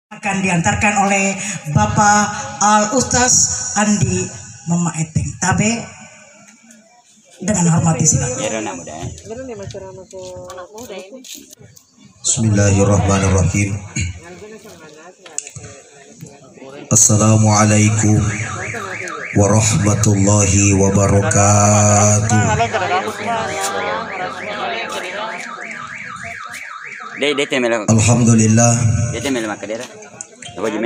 akan diantarkan oleh Bapak Al Ustaz Andi Mama Eteng Tabe dengan hormat silakan. Bismillahirrahmanirrahim. Assalamualaikum warahmatullahi wabarakatuh. Alhamdulillah.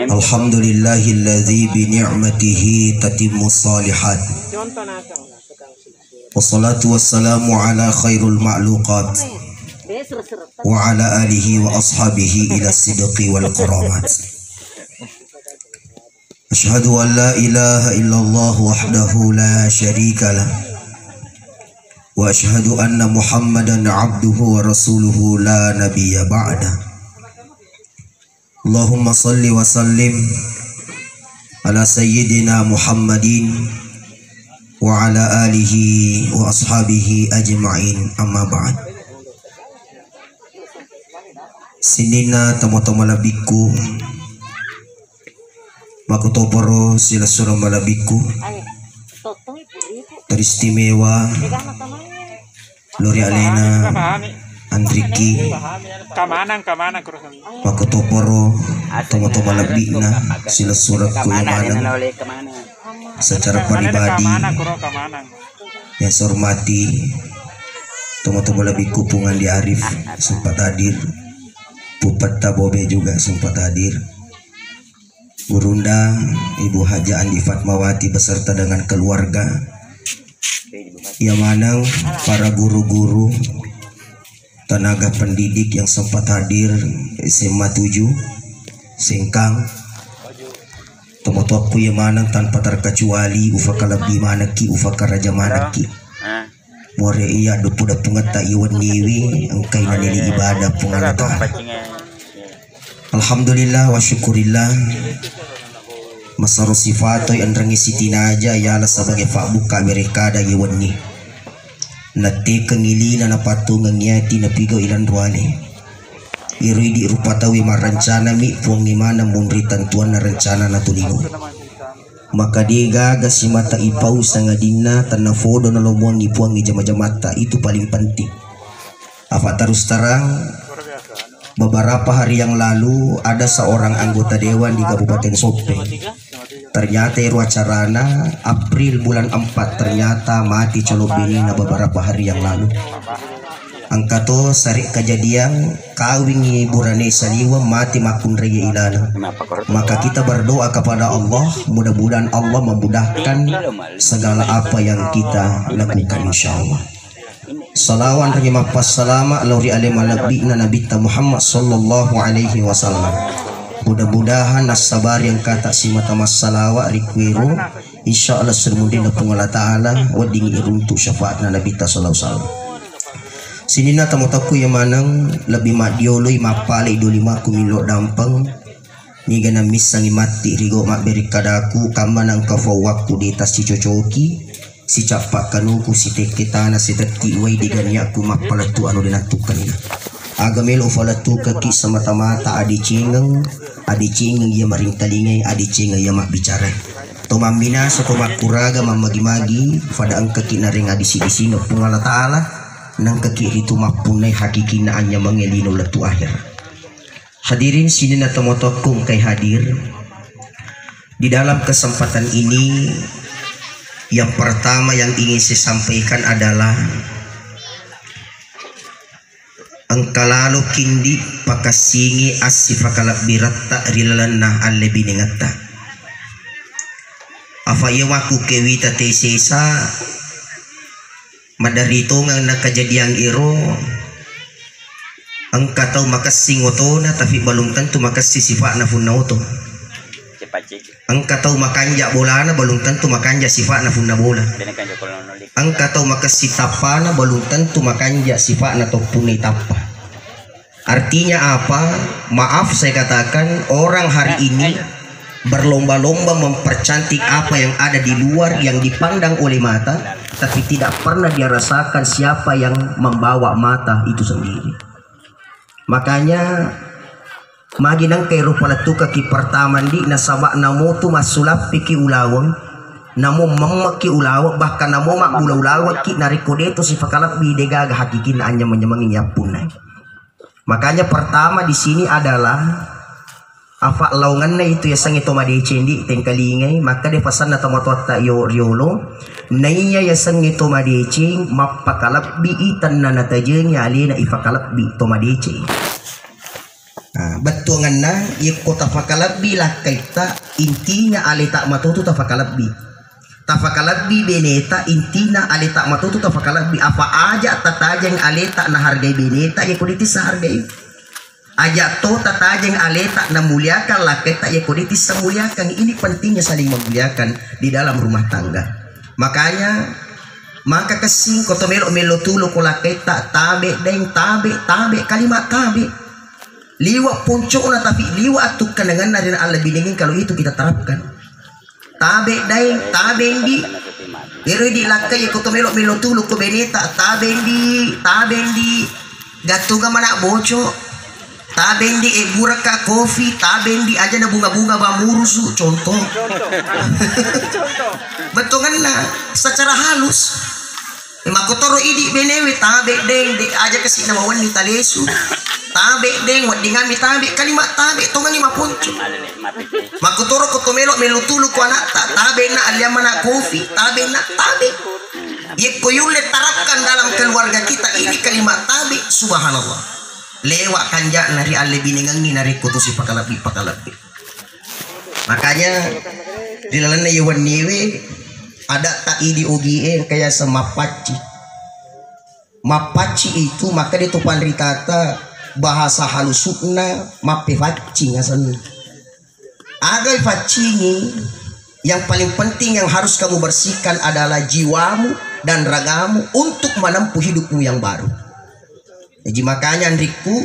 Alhamdulillahilladzi bi ni'matihi tatimmus shalihat. Wassalatu wassalamu ala khairul ma'luqat wa ala alihi wa ashabihi ila sidqi wal karamat. Asyhadu an la ilaha illallah wahdahu la syarika lah wa asyhadu anna Muhammadan abduhu wa rasuluhu la nabiyya ba'da. Allahumma salli wa sallim ala sayyidina Muhammadin wa ala alihi wa ashabihi ajma'in, amma ba'd. Sinina tamo-tamo labiku makutoporo sila surang malabiku teristimewa Lori Alena Andriki makutoporo tamo-tamo labina sila surat kuyamanang secara pribadi yang saya hormati tamo-tamo labiku Pungan di Arif sempat hadir, Pupat Tabobe juga sempat hadir, Burunda Ibu Haja Andi Fatmawati beserta dengan keluarga, yang manang para guru-guru, tenaga pendidik yang sempat hadir SMA 7 Sengkang, teman-temanku yang manang tanpa terkecuali ufaka lebih manaki ufaka raja manaki more iya dupuda pungata iwan niwi engkai nanili ibadah pungalata. Alhamdulillah wa syukurillah masaru sifato yang rangi sitina aja ialah sebagai fak buka mereka dari wani nati kengilina na patung ngiati na pigo ilan ruane iri di rupa tawi marancana mi puang ni mana munri tantuan na rencana na tulino maka dia gasi mata ipau sangadina tanah fodo na lomuang ni puang ni jama-jamata itu paling penting. Apa terus terang beberapa hari yang lalu ada seorang anggota dewan di Kabupaten Sope, ternyata acarana April bulan 4 ternyata mati colobini na beberapa hari yang lalu. Angkato sarik kejadian kawingi burane saliwa mati makun raya ilana. Maka kita berdoa kepada Allah, mudah-mudahan Allah memudahkan segala apa yang kita lakukan insyaallah. Salawan rimah passalama lauri alim alabina nabita Muhammad sallallahu alaihi wasallam. Mudah-mudahan nasabar yang kata si mata masalawa rikwiru insyaallah sermudin pengala ta'ala wadingi iruntu syafaatna nabita sallallahu alaihi wasallam. Sinina tamu-taku yang manang lebih mak dioloi mapale idolima kumilo dampeng ni gana misangi mati rigo mak beri kadaku kamanang kafau waktu di tas si cocoki si capak kanuku si teketana si teki wai diganya aku mak palatu anu dinatukan ina agamelo falatu kaki semata-mata adi cingeng ia maring talingay adi cingeng ia mak bicara tomambina sa tomak kuraga mamagi-magi pada ang kaki na ring adi si-isi na pungala ta'ala nang kaki itu mapunay hakiki na anya mangelino latu akhir. Hadirin sini na tomotokong kay hadir di dalam kesempatan ini. Yang pertama yang ingin saya sampaikan adalah angkalalo kindi pakasingi asifakala biratta rilalana alle biningata afayawaku kewita tesesa madarito nga nakajadiang iro ang kataw makasing otona tapi balong tanto makasi sifa na funauto ang kataw makanja bola na balong tanto makanja sifa na funna bola ang kataw makasi tapa na balong tanto makanja sifa na topunay tapa. Artinya apa? Maaf saya katakan orang hari ini berlomba-lomba mempercantik apa yang ada di luar yang dipandang oleh mata, tapi tidak pernah dia rasakan siapa yang membawa mata itu sendiri. Makanya Magi nang kay rupalatu kaki pertama di nasaba namo tu masulap piki ulawang namo mamaki ulawak bahkan namo mak ulawak ki narikode itu si fakalak bidega hakiki na anya menyemangi punai. Makanya pertama di sini adalah apa laungan na itu ya sang itu madecendi tengkalingai maka de pasan na tamatwata yolo naiya ya sang itu madecing mapakalak bi itan na natajeng ya alina ifakalak bi to madecing. Betungan na iko tafakalak bi lah kaita intinya alita matutu tafakalak bi. Tafakalak bi beneta intina alita matutu tafakalak bi apa aja tatajeng alita na hargai beneta ya kuditi sahargai. Aja to tatajeng aleta na muliakan laketa ya kuditi semuliakan. Ini pentingnya saling memuliakan di dalam rumah tangga. Makanya maka kesing koto melo tulu ko laketa tabe deng tabe kalimat tabe liwa puncuk na tapi liwa atuk kanangan na rin ala biningin kalau itu kita terapkan. Tabe deng tabe di pero di lakay koto melo tulu ko beneta tabe di gatuga mana boco. Tabendi buraka kopi, tabendi aja na bunga-bunga bamurusu contoh. Betul kan nah, secara halus. Makotoro idi benewe tabe deng de aja kasih nama wani talesu. Tabe deng wadi ngami tabe kalimat tabe tongan lima puncu. Makotoro kotomelo melutulu ko anata tabe na alyamana kopi, tabe na tabe. Ye koyule tarapkan dalam keluarga kita ini kalimat tabe subhanallah. Lewat kanja nari alle biningang ni nari kutusi pakalapi. Makanya di dalam yawan niwe ada tak idi ogie kayak semapaci. Mapaci itu maka dia tupan ritata bahasa halusukna mapefaci ngasan. Agai facingi yang paling penting yang harus kamu bersihkan adalah jiwamu dan ragamu untuk menempuh hidupmu yang baru. Jadi makanya Andriku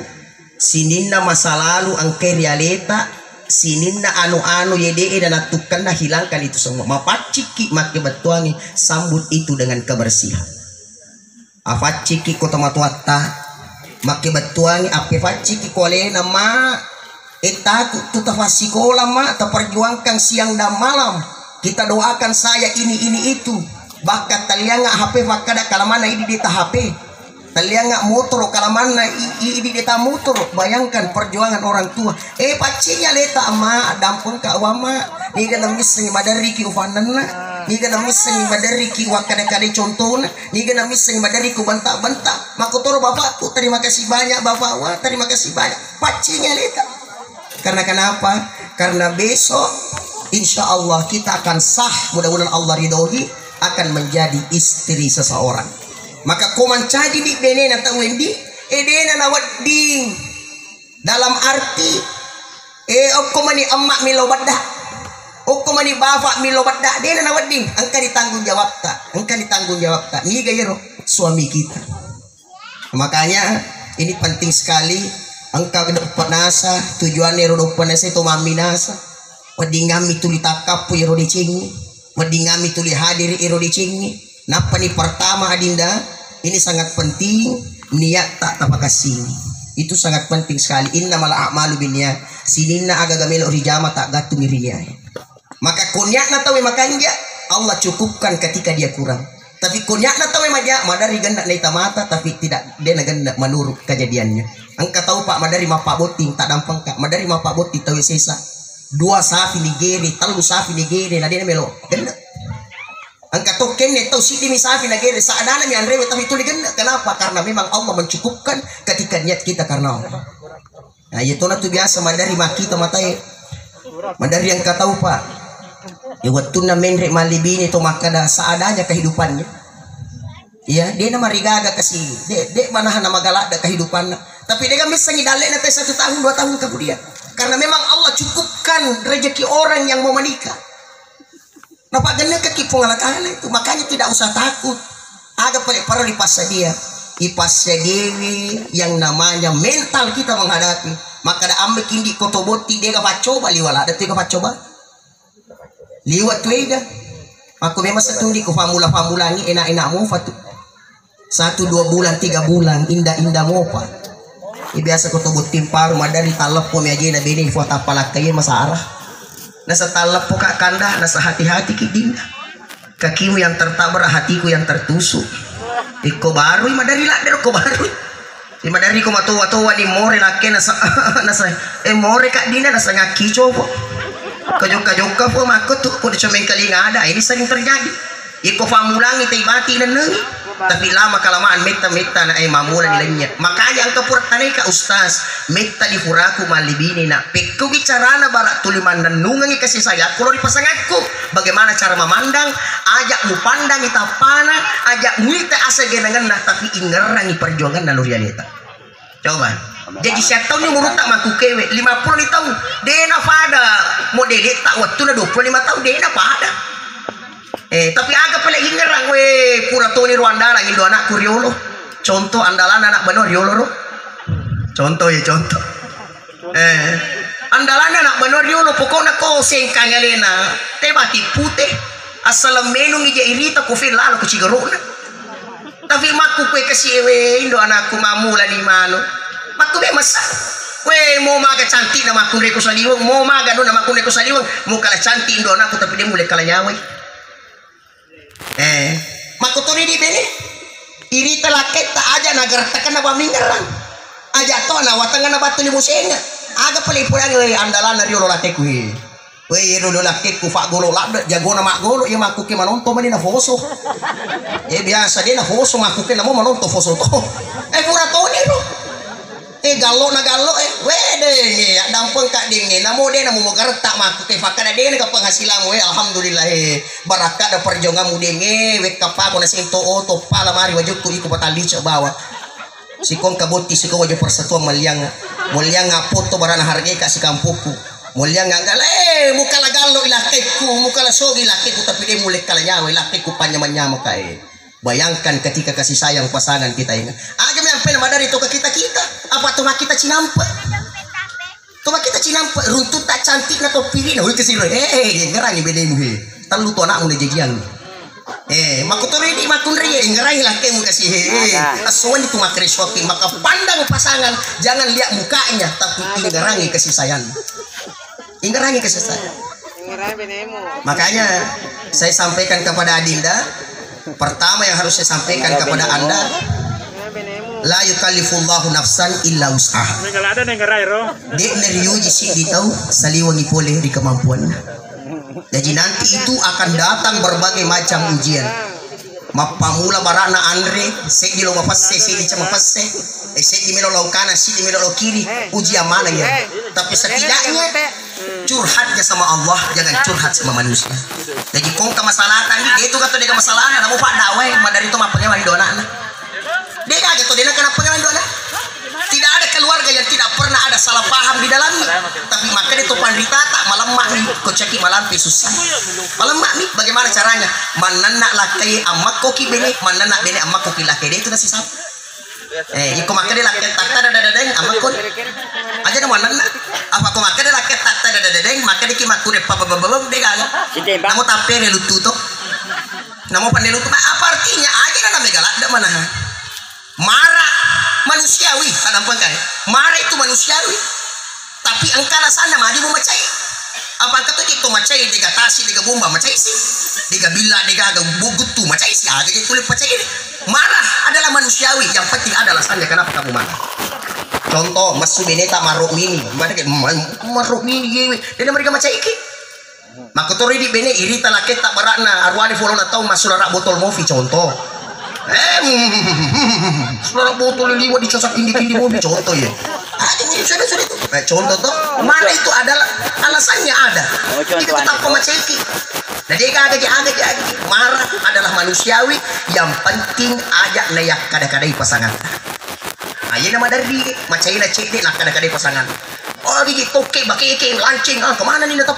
sininna masa lalu angke realita sininna anu yede dan atukan dah hilangkan itu semua mapaciki make batuangi sambut itu dengan kebersihan afaciki kota matuata make batuangi ape faciki kole nama etaku tutafasikola ma terperjuangkan siang dan malam kita doakan saya ini itu bahkan talianga HP fakada kalamana ini di HP talianga motor kalamana ini deta motor bayangkan perjuangan orang tua pacinya leta ama dampun ka wama ni kana miseng madari ki ufanana ni kana miseng madari ki wakade-kade contohna ni kana miseng madari ku banta-banta makotoro bapakku terima kasih banyak bapak wah terima kasih banyak pacinya leta karena kenapa karena besok insya Allah kita akan sah mudah-mudahan Allah ridhoi akan menjadi istri seseorang. Maka koman caji di benena ta wendi edena nawat ding dalam arti okkomani amma milobadda okkomani bapak milobadda dena nawat ding angka ditanggung jawab ta ni gayero suami kita. Makanya ini penting sekali angka kedepan nasa tujuan ero panasa itu maminasa wadingami tuli takapu ero dicingi wadingami tuli hadiri ero dicingi. Napa nih pertama adinda ini sangat penting niat tak tapakasih itu sangat penting sekali innamal a'malu binniyat sininna agagamelo rijama tak gatung riya maka kunyakna tawe makanja Allah cukupkan ketika dia kurang tapi kunyakna tawe maja madari ganda na mata tapi tidak dia ganda menurut kejadiannya angka tahu pak madari mapa boting tak dampang kak madari mapa boting tawe sesa 2 safi nigeri 3 safi nigeri na dia melo ganda angka token nih tahu sih misafi nagere saadana mi anrewe tapi itu legenda kenapa karena memang Allah mencukupkan ketika niat kita karena Allah. Nah itu tuh biasa madari maki matai madari yang kata pak ya waktu na menrek malibini to makada seadanya kehidupannya ya dia nama rigaga kasih dek manahan nama galak ada kehidupan tapi dia kan bisa ngidalek nanti 1 tahun 2 tahun kemudian karena memang Allah cukupkan rezeki orang yang mau menikah. Napa gana kaki pengalak-alak itu makanya tidak usah takut. Agak perlu ipasya dia, ipasya dewi yang namanya mental kita menghadapi. Maka ada ambek indi kotoboti dia gak coba liwala ada tiga coba. Liwat tuh ega. Aku memang setundi ku famula enak-enak mau fatu. 1 2 bulan 3 bulan indah-indah mau pak. biasa ko tubot timpar madari talap po mi aja na bini fo tapalak kayo masarah. Nasa talap po ka kanda, nasa hati-hati kiding. Kakimu yang tertabar, hatiku yang tertusuk. Iko baru madari lah dero ko baru. Di madari ko matuwa-tuwa ni more laki nasa more kak dina nasa ngaki coba. Kajok-kajok po makot tuh ko dicomeng kalingada. Ini sering terjadi. Iko famulangi tay bati na nengi. Tapi lama kelamaan meta na mamula nilainya. Makanya ang kapurtanay ka ustaz, meta di furaku malibini na pekko bicara na barak tulimandan nungangi kasih saya kalau dipasangakku bagaimana cara memandang ajak mu pandang itapana ajak muita asa genangan nah tapi ingerangi perjuangan na lurianita. Coba. Jadi saya tahu ni menurut tak maku kewe 50 ni tahu dena pada mau dedek tak waktu na 25 tahun dena pada. Tapi agak pelik ngerang we pura toni Rwanda lagi dua anak kuriolo. Contoh andalan anak benar riolo ro. Contoh ya contoh. Andalan anak benar riolo pokoknya ko sengkang alena. Tebati putih asal menu ngije irita ko fil lalu ko cigarona. Tapi maku kue kasih we indo anakku mamula ni mano. Maku be masa. We mau maga cantik nama aku reko saliwang, mau maga no nama aku reko saliwang, mau kalah cantik indo anakku tapi dia mulai kalah nyawa. Makutori di bene iri telaket tak aja nagar tekan apa minggaran aja to na watangan na batu ni musenga aga pali pulang we andalan na riolo lakeku we riolo lakeku fa golo lada jago na mak golo ya maku ke manonto mani na foso biasa dia na foso maku ke na mo manonto foso to pura toni ro galo na galo wede ya dampun kak dingin namo de namo magarta maku ke fakana de ka penghasilan we alhamdulillah baraka da perjuangan mu denge we kapa ko na sinto to pala mari wajudku iku patali sa bawa sikon kaboti sikon wajud persatuan mulyang foto barana harga ka si kampuku mulyang ngala muka la galo ilakeku muka la sogi ilakeku tapi de mulek kala nyawa ilakeku panyamanyama kae. Bayangkan ketika kasih sayang pasangan kita ini. Aga me ampe madari to kita apa to kita cinampe. To kita cinampe runtut tak cantik na to pilih na ul kesilo. Ngerangi bedemu he. Talu to anak mu jegian. Makutori di makunri ngerangi laki mu kasih aswan itu makre shopping maka pandang pasangan jangan lihat mukanya tapi ngerangi kasih sayang. Ngerangi kasih sayang. Makanya saya sampaikan kepada Adinda. Pertama yang harus saya sampaikan kepada Anda, la yukallifullahu nafsan illa wus'aha. Dek neriuji sih ditau saliwangi boleh di kemampuan. Jadi nanti itu akan datang berbagai macam ujian. Mapamula barana Andre, sek di lo mapasse, sek di cama passe, sek di melo laukana, sek di melo kiri, ujian mana ya? Tapi setidaknya curhatnya sama Allah, jangan curhat sama manusia. Jadi kong ke masalah tadi, dia itu kata dia ke masalah, namu pak dawai, madari itu mapanya wali dona. Dia kata dia kenapa pengen dona? Tidak ada keluarga yang tidak pernah ada salah paham di dalamnya. Tapi maka dia topan ritata malam mak nih, kocaki malam susah. Malam mak nih, bagaimana caranya? Manana lakai amak koki bene, manana bene amak koki lakai dia itu nasi sap. Iko maka dia lakai takta dadadeng amak kon. Aja nama manana. Apa ko maka dia lakai takta dadadeng, maka dia kimak kude babababab dia gak. Namu tapere lututo. Namu pandai lututo. Apa artinya? Aja nana megala, dak mana? Marah manusiawi, kadang kan? Marah itu manusiawi. Tapi angkala sana mah di macai. Apa kata itu macai dega tasi dega bomba macai sih. Dega bila dega bugutu macai sih. Aga jadi kulit macai ini. Marah adalah manusiawi. Yang penting ada alasannya kenapa kamu marah. Contoh masu beneta maruk mini. Mana kayak maruk mini yewe. Dan mereka macai iki. Makotori di bene iri talaket tak beratna arwani follow na tahu masulara botol mofi contoh. Suara botol liwa dicosak indi mobil contoh ya. Sudah itu. Contoh tuh mana itu adalah alasannya ada. Itu tetap pemaceki. Nah dia agak marah adalah manusiawi. Yang penting ajak layak kadang-kadang pasangan. Ayo nama dari macai na cek deh nak kadang-kadang pasangan. Oh gigi toke bakeke lancing kemana nih tetap.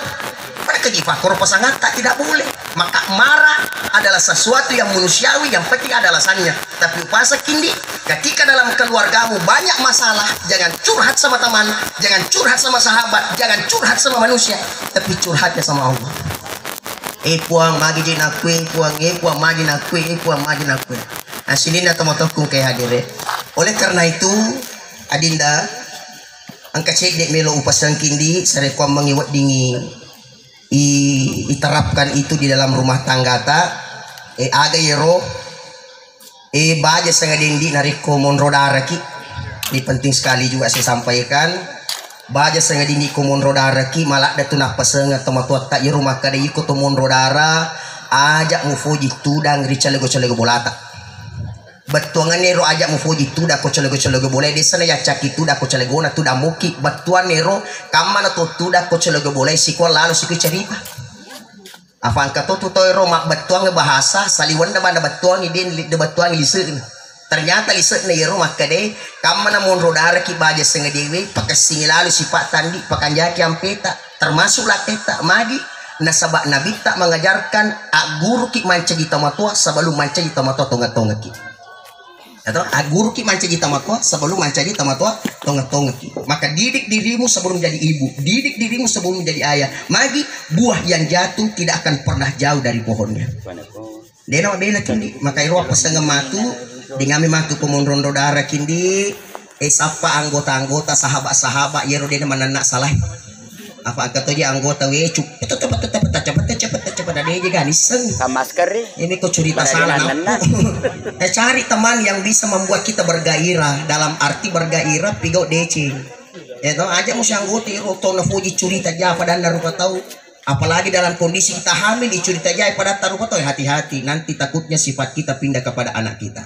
Mereka fakor pasangan tak tidak boleh. Maka marah adalah sesuatu yang manusiawi, yang penting ada alasannya. Tapi fase kini ketika dalam keluargamu banyak masalah, jangan curhat sama teman, jangan curhat sama sahabat, jangan curhat sama manusia, tapi curhatnya sama Allah. Puang magi dinakui, puang magi nakui, puang magi nakui. Aslinya teman-temanku kayak hadir. Oleh karena itu adinda angka cek dek melo upasang kindi sarekom mengiwat dingi iterapkan itu di dalam rumah tangga ta aga yero baja setengah dendi nariko monrodara ki. Ini penting sekali juga saya sampaikan. Baja setengah dendi ko monrodara ki malak datu nak pasang atau matuat tak yero maka de iko to monrodara ajak mufoji tudang ricalego bolata. Batuangan nero ajak mufoji tu dah ko chalego boleh desa na yacak itu dah ko chalego na tu dah muki batuan nero kamana to tu dah ko chalego boleh siko lalu siko cerita apa angka to ero mak batuang bahasa saliwan da banda batuang idin de batuang liseun ternyata liseun na ero maka de kamana mon rodara ki baja senga dewe pakasing lalu sifat tandi pakanjaki ampeta termasuk laketa magi nasabak nabi tak mengajarkan guru ki manca kita matua sebelum manca kita matua tonga-tonga ki atau guru ki manca kita matua sebelum manca kita matua tonga-tonga ki. Maka didik dirimu sebelum jadi ibu, didik dirimu sebelum menjadi ayah. Magi buah yang jatuh tidak akan pernah jauh dari pohonnya. Dena bela kindi maka iro pasang matu dingami matu pemondron rodara kindi sapa anggota-anggota sahabat-sahabat yero dena manana salah apa kata dia anggota we cepet ada aja ganiseng masker ini kok cerita salah cari teman yang bisa membuat kita bergairah dalam arti bergairah pigo DC ya toh aja mesti anggota roto na fuji cerita aja pada rupa tahu apalagi dalam kondisi kita hamil cerita aja pada taruh tahu hati-hati nanti takutnya sifat kita pindah kepada anak kita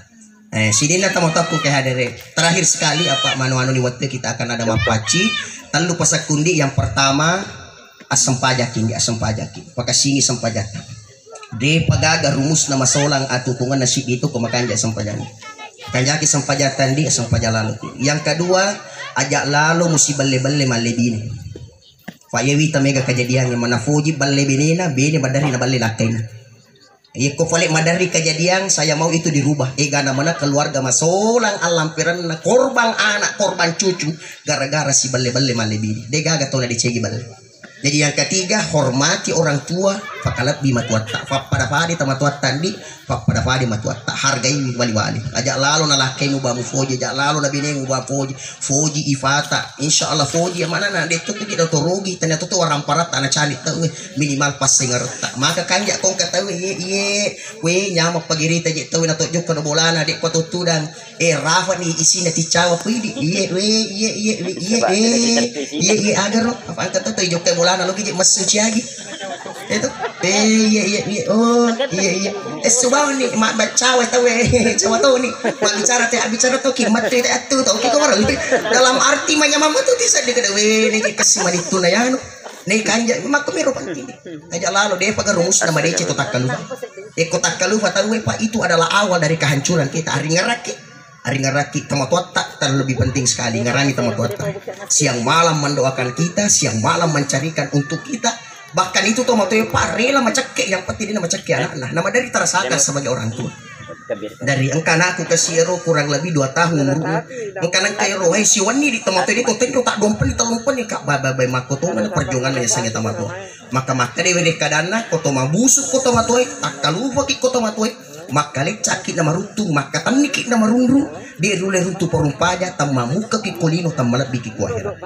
sini lah tamu tahu kayak hadere terakhir sekali apa manu-manu di waktu kita akan ada mapaci lalu pasak kundi yang pertama asam pajakin pakai sini asam pajaki de pagaga rumus nama solang atutungan nasi itu kemakan asam pajaki kanjaki asam pajatan di asam pajalalu yang kedua ajak lalu musi balle malebini fayewi tamega kejadian yang mana fuji balle benina bene badari na balle laten Iko falik madari kejadian saya mau itu dirubah. Gana mana keluarga masolang alam piran na korban anak korban cucu gara-gara si balle-balle malebini. Dega gato na dicegi balle. Jadi yang ketiga hormati orang tua pakalab bi matuat tak pada padi tamatuat tandi pada padi matuat tak hargai wali-wali. Ajak lalu na lakai mu bamu foji ajak lalu na bini mu bamu foji ifata insyaallah foji mana na detu tu kita torogi ternyata tu orang parat tanah cari tahu minimal pas singer tak maka kanjak kong kata ye we nyama pagirita je tahu na tujuk kana bolana dek patu tudang Rafa ni isi na ticawa pidi ye agar apa kata tu jok bola na logi je masuk lagi itu oh iya subaw ni mak bacawa tahu cawa tahu ni mak bicara tu kimat tu itu tahu kita orang dalam arti manya mama tu bisa dikada we ni kasih manitu na yan ni kanja mak kumiro panti ajak lalu dia pakai rumus nama dia itu tak kalufa tak kalufa tahu pak itu adalah awal dari kehancuran kita hari ngeraki tamatuat tak terlebih penting sekali ngarangi tamatuat siang malam mendoakan kita siang malam mencarikan untuk kita bahkan itu tamatuat pak rela macake yang penting dia macake anak nama dari terasakan sebagai orang tua dari engkana aku kasih ero kurang lebih 2 tahun engkana kairo si wani di tamatuat itu tentu tak dompen di telumpen ya kak babai makoto mana perjuangan yang sangat tamatuat maka dewe kadana koto mabusuk koto matuat tak kalufa ki koto matuat maka lecaki nama rutung maka taniki nama runru dia rule rutu porumpaja tamamuka ki kolino tamalat biki kuahira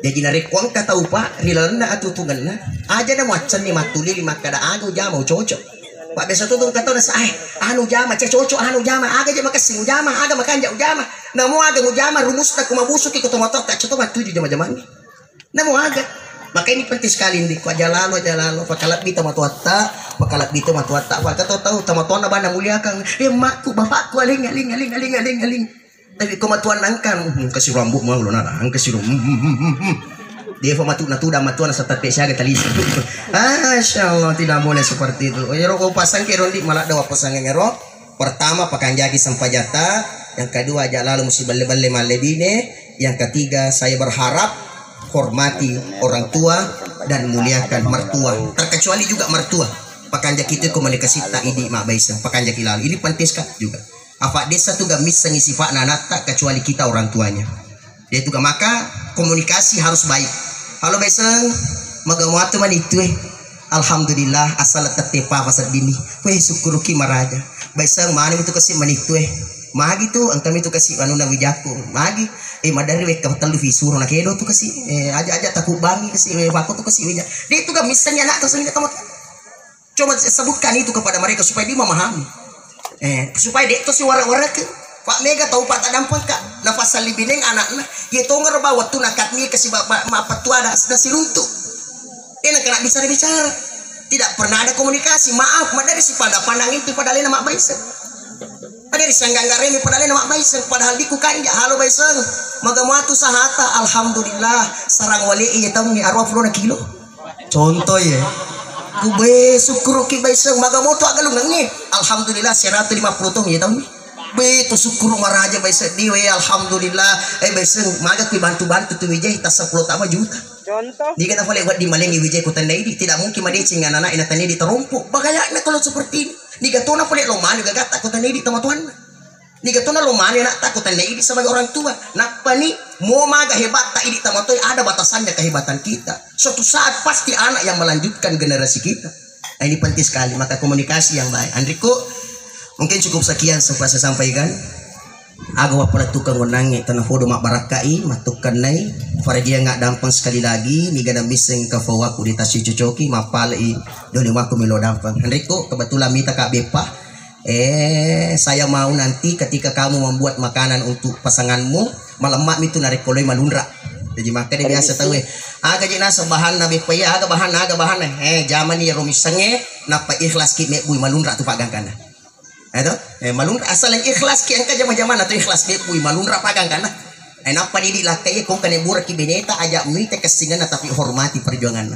jadi narekuang kata upa rilanda atutungan na aja na macan ni matuli maka da anu jama cocok pak biasa tutung kata na sa anu jama cocok anu jama aga je makasing jama aga makanja jama namo aga mo jama rumus na kumabusuk ki kotomator tak cocok matuju jama-jama namo aga maka ini penting sekali nih ku aja lalu pakalat bito matuata pak tahu tamatuan na bana mulia kang makku bapakku aling tapi kumatuan nangkan kasih rambut mau lo nana kasih dia famatu natuda matuan sa tate siya gatali insyaallah tidak boleh seperti itu ero ko pasang kero di malah dawa pasang ngero pertama pakanjaki sampajata yang kedua aja lalu musi balle-balle malebine yang ketiga saya berharap hormati orang tua dan muliakan mertua terkecuali juga mertua pakanjak itu komunikasi tak idi mak baisa pakanjak lalu ini penting sekali juga apa desa tu gamis sangi sifat anak tak kecuali kita orang tuanya dia juga maka komunikasi harus baik halo baisang magamuatu man itu alhamdulillah asal tetepa pasal bini syukuruki maraja baisang mana itu kasih man itu magi tu angkami itu kasih anu na wijaku magi madari we ka telu visur na kedo tu kasi aja takut bangi kasi we bako tu kasi we dia itu kan misalnya anak tu sendiri tamat. Coba sebutkan itu kepada mereka supaya dia memahami. Supaya dia tu si wara-wara ke Pak Mega tahu Pak tadampang kak nafas libineng anak-anak ye tonger bawa tu nakat ni kasi apa tu ada runtuh. Nak kena bicara-bicara. Tidak pernah ada komunikasi. Maaf, madari si pada pandang itu padahal nama baiseng. Padahal sangganggare padahal nama baiseng padahal diku kanja halo baiseng. Magamatu sahata alhamdulillah sarang wali ieu tahu ni arwah puluh kilo. Contoh ya. Kube syukur ki baiseng magamoto agalung nangni. Alhamdulillah 150 tahun ya tahu ni. Be tu syukur maraja baiseng diwe alhamdulillah baiseng maga ki bantu-bantu tu wijay ta 10 tama juta. Contoh. Di kan boleh buat di Malengi Wijay Kutan Daidi tidak mungkin madecing anak ina tani di terumpuk. Bagayana kalau seperti ini. Ni gatona boleh lomani gagat takutan Daidi teman-teman. Ni gatona lomani nak takutan Daidi sebagai orang tua. Napa ni mau maga hebat tak ini teman-teman ada batasannya kehebatan kita. Suatu saat pasti anak yang melanjutkan generasi kita. Nah, ini penting sekali maka komunikasi yang baik. Andriku mungkin cukup sekian sempat saya sampaikan. Agawa pala tukang wenangi tanah fodo mak barakai matukan nai para dia nggak dampang sekali lagi ni gana bising ka fawaku di tasyu cocoki mapalai doli waku milo dampang. Henriko kebetulan minta Kak Bepa saya mau nanti ketika kamu membuat makanan untuk pasanganmu malam mak itu narik koloi malundra. Jadi maka dia biasa tahu aga jina sebahan nabi paya aga bahan zaman ni romisange napa ikhlas ki mek bui malundra tu pagang kana. Malun asal yang ikhlas ki angka zaman-zaman atau ikhlas be pui malun rapagang kana. Napa didik lakai kong kane burak ki beneta ajak muite kesingan tapi hormati perjuangan.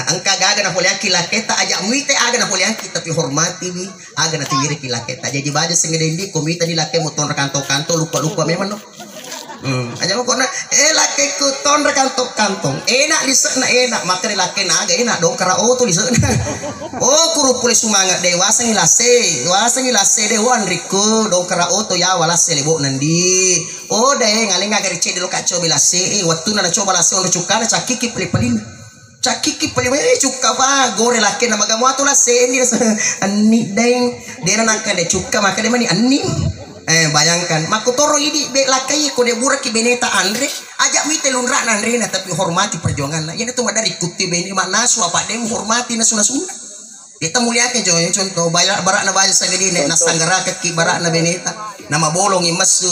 Angka gaga na poliaki laketa ajak muite aga na poliaki tapi hormati wi aga na tiwiri ki laketa. Jadi baja sengedendi komita di lakai moton kanto-kanto lupa-lupa memang no. Aja mo kona laki ku ton kantong enak lisek na enak maka laki naga enak dong kara tu lisek kuru pulih sumangat dewasa ngilase dewan riku dong kara tu ya walase lebo nandi deh ngaling ngagari cede lo kaco bilase waktu nana coba lase ono cukana cakiki pelipalin cakiki pelipalin cuka pa gore laki nama gamu atu lase ini ani deng dera naka de cuka maka de mani ani bayangkan makutoro ini be lakai ko de burak ki beneta andre ajak mite lunra andre na tapi hormati perjuangan na ini tuh dari kuti beni mana su apa dem hormati na suna kita muliakan jo contoh bayar barak na bayar sagedi na sanggara ki barak na beneta nama bolong imas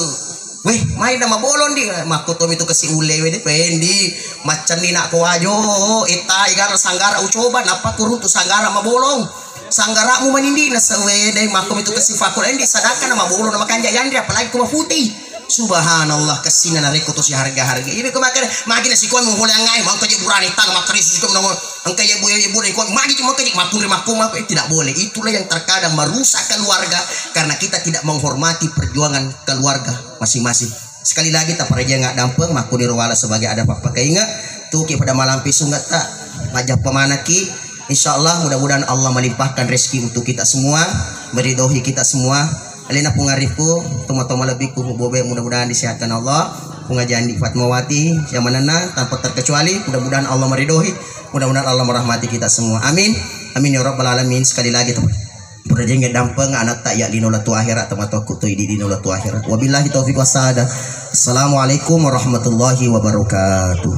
weh main nama bolong di makutom itu kasi ule we de pendi macan ni nak ko ajo eta igara sanggara ucoba napa kurun tu sanggara mabolong sanggara mu manindi na sawe dai makom itu kasi fakul endi sadaka nama bolo nama kanja yandri apalagi kuma putih subhanallah kasina na reko to si harga-harga ini kemakan magina si kon mo holang ngai mang kaje burani tang makari si kom nama angka ya bu kon magi cuma kaje makun makum apa tidak boleh. Itulah yang terkadang merusak keluarga karena kita tidak menghormati perjuangan keluarga masing-masing. Sekali lagi tak para nggak dampeng makuni rawala sebagai ada apa keingat tuh pada malam pisung nggak tak ngajak pemanaki. Insyaallah mudah-mudahan Allah melimpahkan rezeki untuk kita semua, meridhoi kita semua. Alena pungarifku, toma-toma lebih ku bobe mudah-mudahan disehatkan Allah. Pengajian di Fatmawati yang manana tanpa terkecuali, mudah-mudahan Allah meridhoi, mudah-mudahan Allah merahmati kita semua. Amin. Amin ya rabbal alamin. Sekali lagi teman. Berjengge dampeng anak tak ya linolatu akhirat teman-teman ku tuh di linolatu akhirat. Wabillahi taufiq wassada. Assalamualaikum warahmatullahi wabarakatuh.